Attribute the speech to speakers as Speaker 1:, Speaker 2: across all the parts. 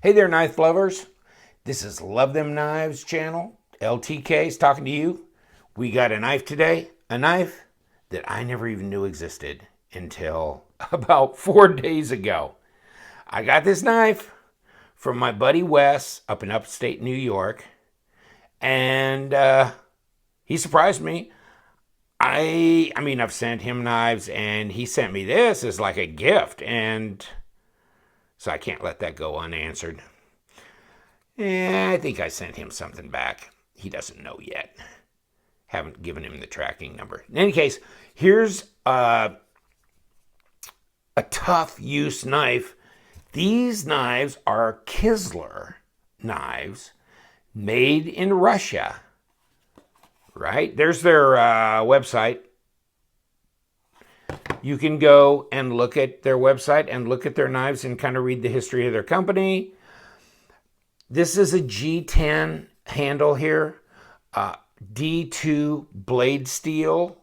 Speaker 1: Hey there, knife lovers. This is Love Them Knives channel. LTK is talking to you. We got a knife today, a knife that I never even knew existed until about 4 days ago. I got this knife from my buddy Wes up in upstate New York, and he surprised me. I've sent him knives, and he sent me this as like a gift, and so I can't let that go unanswered. I think I sent him something back. He doesn't know yet. Haven't given him the tracking number. In any case, here's a tough use knife. These knives are Kizlyar knives made in Russia. Right? There's their website. You can go and look at their website and look at their knives and kind of read the history of their company. This is a G10 handle here. D2 blade steel.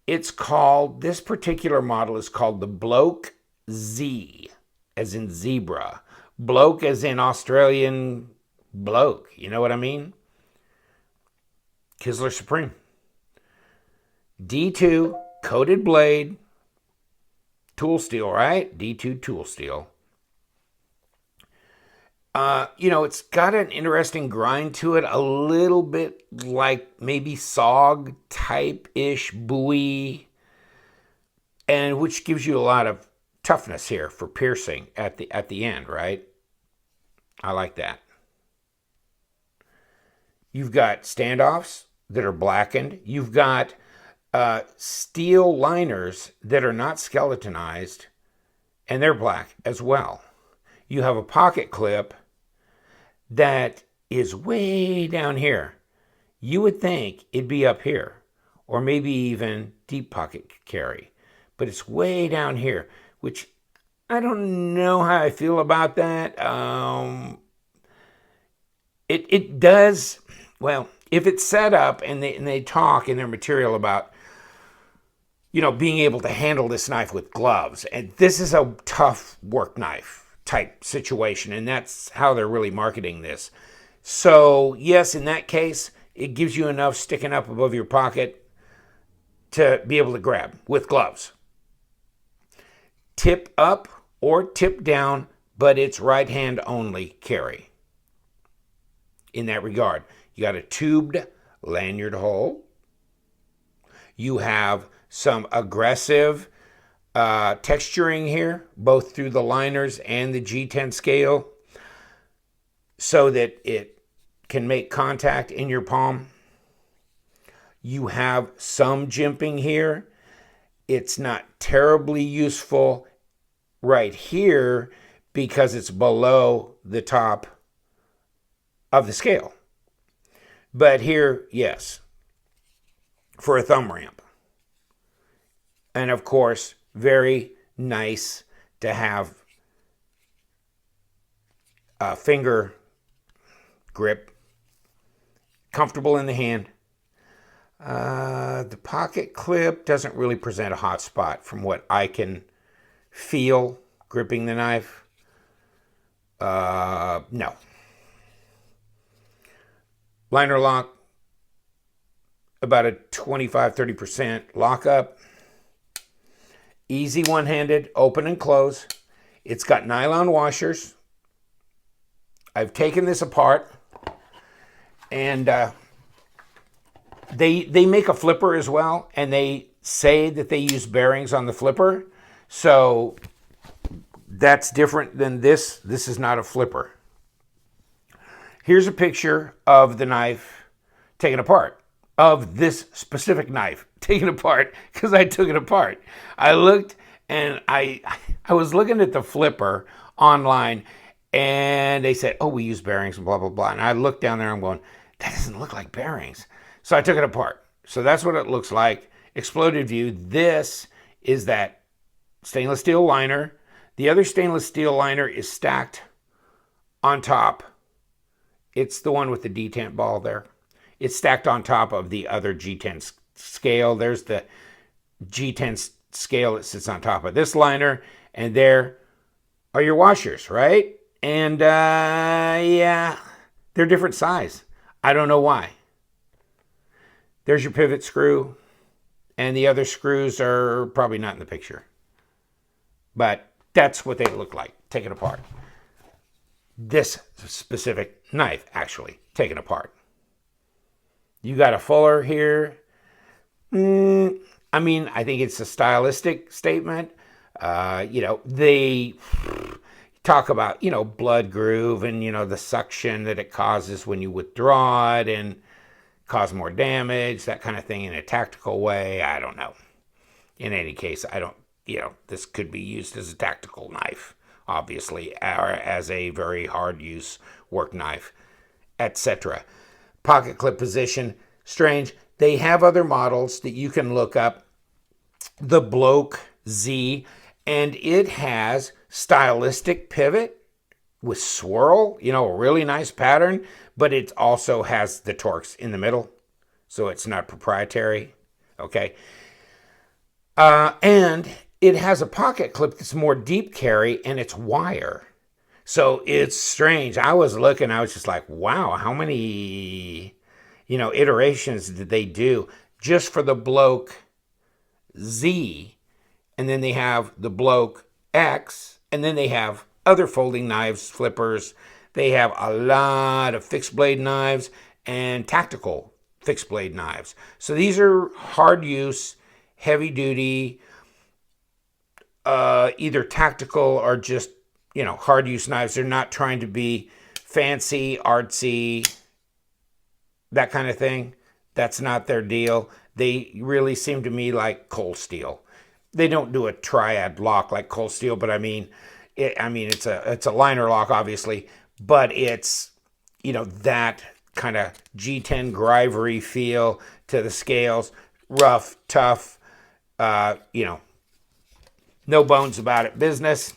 Speaker 1: This particular model is called the Bloke Z, as in zebra. Bloke as in Australian bloke. You know what I mean? Kizlyar Supreme. D2 coated blade. Tool steel, right? D2 tool steel. It's got an interesting grind to it, a little bit like maybe SOG type-ish buoy, and which gives you a lot of toughness here for piercing at the end, right? I like that. You've got standoffs that are blackened. You've got steel liners that are not skeletonized, and they're black as well. You have a pocket clip that is way down here. You would think it'd be up here, or maybe even deep pocket carry, but it's way down here, which I don't know how I feel about that. It does, well, if it's set up and they talk in their material about, being able to handle this knife with gloves, and this is a tough work knife type situation, and that's how they're really marketing this. So yes, in that case, it gives you enough sticking up above your pocket to be able to grab with gloves. Tip up or tip down, but it's right hand only carry. In that regard, you got a tubed lanyard hole. You have some aggressive texturing here, both through the liners and the G10 scale, so that it can make contact in your palm. You have some jimping here. It's not terribly useful right here because it's below the top of the scale. But here, yes, for a thumb ramp. And of course, very nice to have a finger grip, comfortable in the hand. The pocket clip doesn't really present a hot spot from what I can feel gripping the knife. No. Liner lock, about a 25-30% lockup. Easy one-handed, open and close. It's got nylon washers. I've taken this apart, and they make a flipper as well, and they say that they use bearings on the flipper. So that's different than this. This is not a flipper. Here's a picture of the knife taken apart, of this specific knife taken apart, because I took it apart. I looked, and I was looking at the flipper online, and they said, oh, we use bearings and blah, blah, blah. And I looked down there, and I'm going, that doesn't look like bearings. So I took it apart. So that's what it looks like. Exploded view. This is that stainless steel liner. The other stainless steel liner is stacked on top. It's the one with the detent ball there. It's stacked on top of the other G10 scale. There's the G10 scale that sits on top of this liner, and there are your washers, right? And yeah, they're different size. I don't know why. There's your pivot screw, and the other screws are probably not in the picture. But that's what they look like, taken apart. This specific knife, actually, taken apart. You got a fuller here. I mean, I think it's a stylistic statement. They talk about, blood groove and, the suction that it causes when you withdraw it and cause more damage, that kind of thing in a tactical way. I don't know. In any case, I don't, this could be used as a tactical knife, obviously, or as a very hard use work knife, etc. Pocket clip position, strange. They have other models that you can look up. The Bloke Z, and it has stylistic pivot with swirl, a really nice pattern, but it also has the Torx in the middle, so it's not proprietary, okay? And it has a pocket clip that's more deep carry, and it's wire. So it's strange. I was looking, I was just like, wow, how many, iterations did they do just for the Bloke Z? And then they have the Bloke X, and then they have other folding knives, flippers. They have a lot of fixed blade knives and tactical fixed blade knives. So these are hard use, heavy duty, either tactical or just, hard use knives. They're not trying to be fancy, artsy, that kind of thing. That's not their deal. They really seem to me like cold steel. They don't do a triad lock like cold steel, but it's a liner lock, obviously, but it's, that kind of G10 grivery feel to the scales, rough, tough, no bones about it business.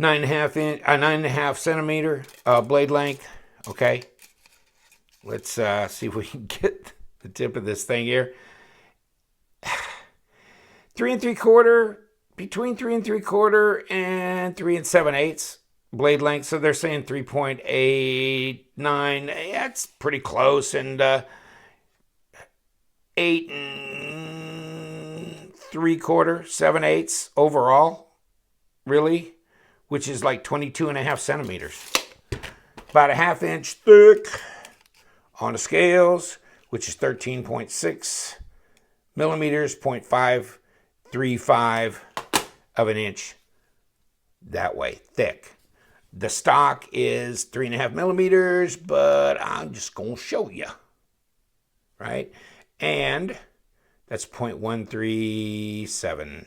Speaker 1: 9.5 centimeter blade length. Okay, let's see if we can get the tip of this thing here. 3 3/4, between 3 3/4 and 3 7/8 blade length. So they're saying 3.89. Yeah, it's pretty close. And 8 3/4, 7/8 overall, really, which is like 22.5 centimeters. About a 1/2 inch thick on the scales, which is 13.6 millimeters, 0.535 of an inch that way thick. The stock is 3.5 millimeters, but I'm just going to show you, right? And that's 0.137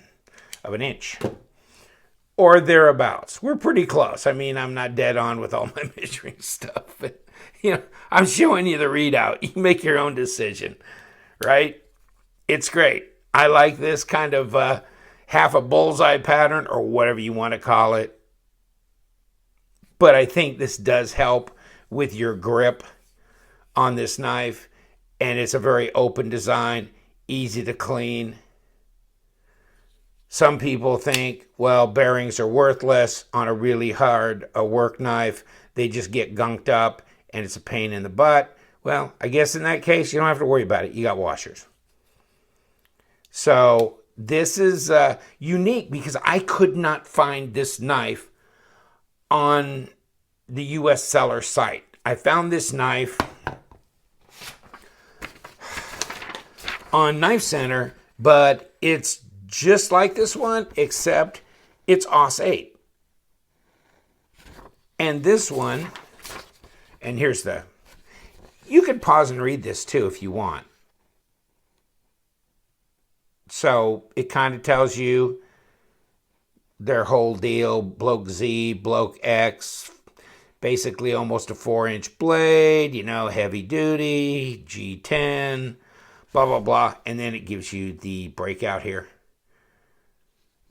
Speaker 1: of an inch or thereabouts. We're pretty close. I mean, I'm not dead on with all my measuring stuff, but, I'm showing you the readout. You make your own decision, right? It's great. I like this kind of half a bullseye pattern or whatever you want to call it. But I think this does help with your grip on this knife. And it's a very open design, easy to clean. Some people think, well, bearings are worthless on a really hard work knife. They just get gunked up and it's a pain in the butt. Well, I guess in that case, you don't have to worry about it. You got washers. So this is unique because I could not find this knife on the U.S. seller site. I found this knife on Knife Center, but it's just like this one, except it's AUS 8. And this one, and here's you can pause and read this too if you want. So it kind of tells you their whole deal, Bloke Z, Bloke X, basically almost a 4-inch blade, heavy duty, G10, blah, blah, blah. And then it gives you the breakout here.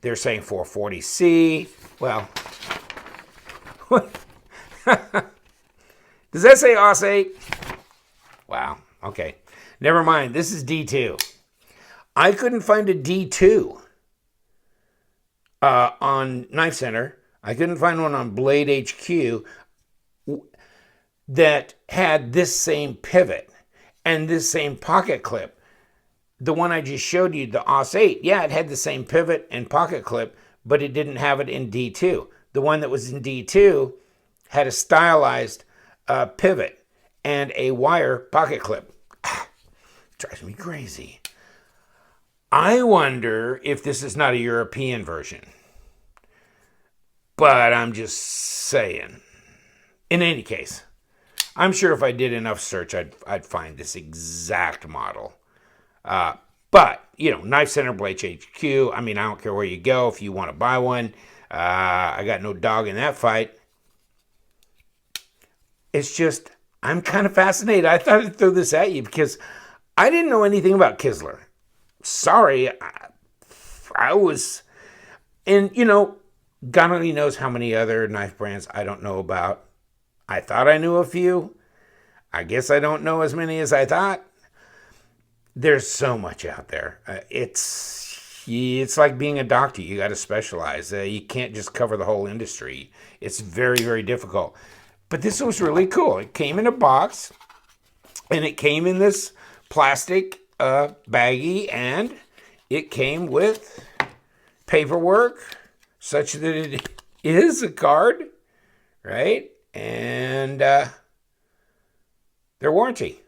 Speaker 1: They're saying 440C. Well, does that say AUS 8? Wow, okay. Never mind, this is D2. I couldn't find a D2 on Knife Center. I couldn't find one on Blade HQ that had this same pivot and this same pocket clip. The one I just showed you, the OS 8, yeah, it had the same pivot and pocket clip, but it didn't have it in D2. The one that was in D2 had a stylized pivot and a wire pocket clip. Drives me crazy. I wonder if this is not a European version. But I'm just saying. In any case, I'm sure if I did enough search, I'd find this exact model. But, Knife Center, Blade HQ, I don't care where you go if you want to buy one. I got no dog in that fight. It's just, I'm kind of fascinated. I thought I'd throw this at you because I didn't know anything about Kizlyar. Sorry, I was, and God only knows how many other knife brands I don't know about. I thought I knew a few. I guess I don't know as many as I thought. There's so much out there. It's like being a doctor. You got to specialize. You can't just cover the whole industry. It's very, very difficult. But this was really cool. It came in a box, and it came in this plastic baggie, and it came with paperwork such that it is a card, right? And their warranty.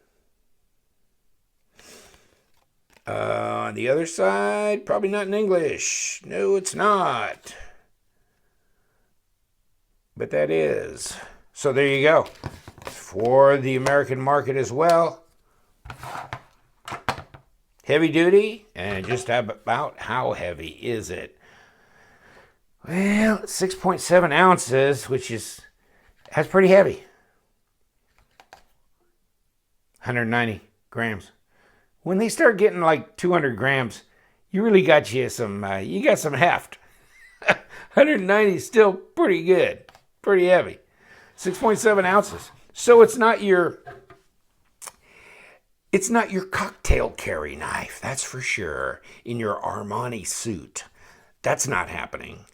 Speaker 1: On the other side, probably not in English. No, it's not. But that is. So there you go. For the American market as well. Heavy duty, and just about how heavy is it? Well, 6.7 ounces, which that's pretty heavy. 190 grams. When they start getting like 200 grams, you really got some heft. 190 is still pretty good, pretty heavy. 6.7 ounces. So it's not your cocktail carry knife, that's for sure, in your Armani suit. That's not happening.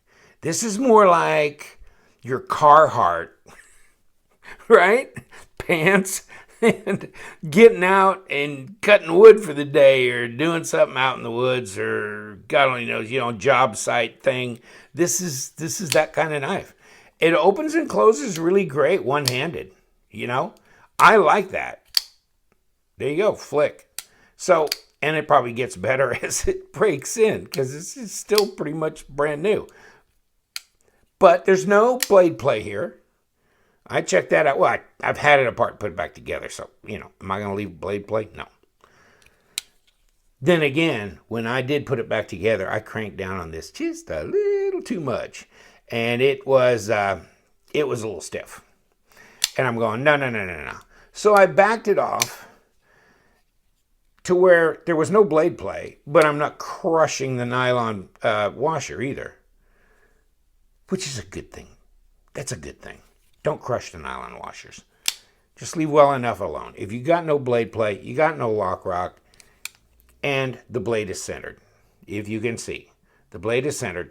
Speaker 1: This is more like your Carhartt, right? Pants, and getting out and cutting wood for the day or doing something out in the woods or God only knows, job site thing. This is that kind of knife. It opens and closes really great one-handed, I like that. There you go, flick. So, and it probably gets better as it breaks in because it's still pretty much brand new. But there's no blade play here. I checked that out. Well, I've had it apart and put it back together. So, am I going to leave blade play? No. Then again, when I did put it back together, I cranked down on this just a little too much. And it was a little stiff. And I'm going, no. So I backed it off to where there was no blade play, but I'm not crushing the nylon washer either, which is a good thing. That's a good thing. Don't crush the nylon washers. Just leave well enough alone. If you got no blade play, you got no lock rock, and the blade is centered. If you can see, the blade is centered.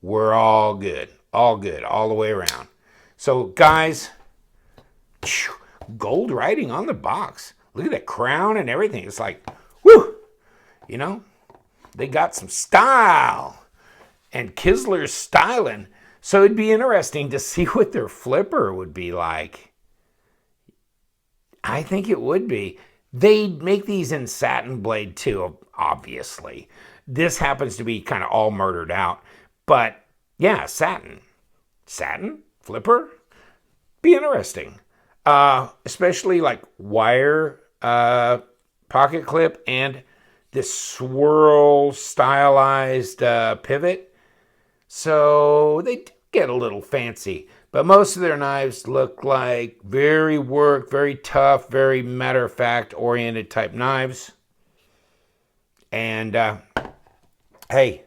Speaker 1: We're all good. All good, all the way around. So, guys, gold writing on the box. Look at that crown and everything. It's like, whoo, they got some style. And Kizlyar's styling. So it'd be interesting to see what their flipper would be like. I think it would be. They'd make these in satin blade too, obviously. This happens to be kind of all murdered out. But yeah, satin. Satin? Flipper? Be interesting. Especially like wire pocket clip and this swirl stylized pivot. So they get a little fancy. But most of their knives look like very worked, very tough, very matter-of-fact oriented type knives. And hey,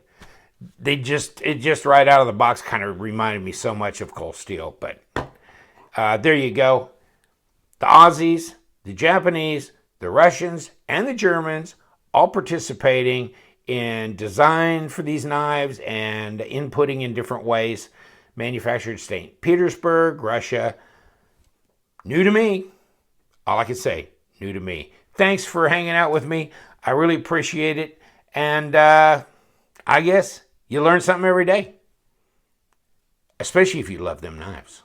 Speaker 1: it just right out of the box kind of reminded me so much of Cold Steel. But there you go. The Aussies, the Japanese, the Russians, and the Germans all participating in design for these knives and inputting in different ways. manufactured St. Petersburg, Russia. New to me. All I can say, new to me. Thanks for hanging out with me. I really appreciate it. And I guess you learn something every day. Especially if you love them knives.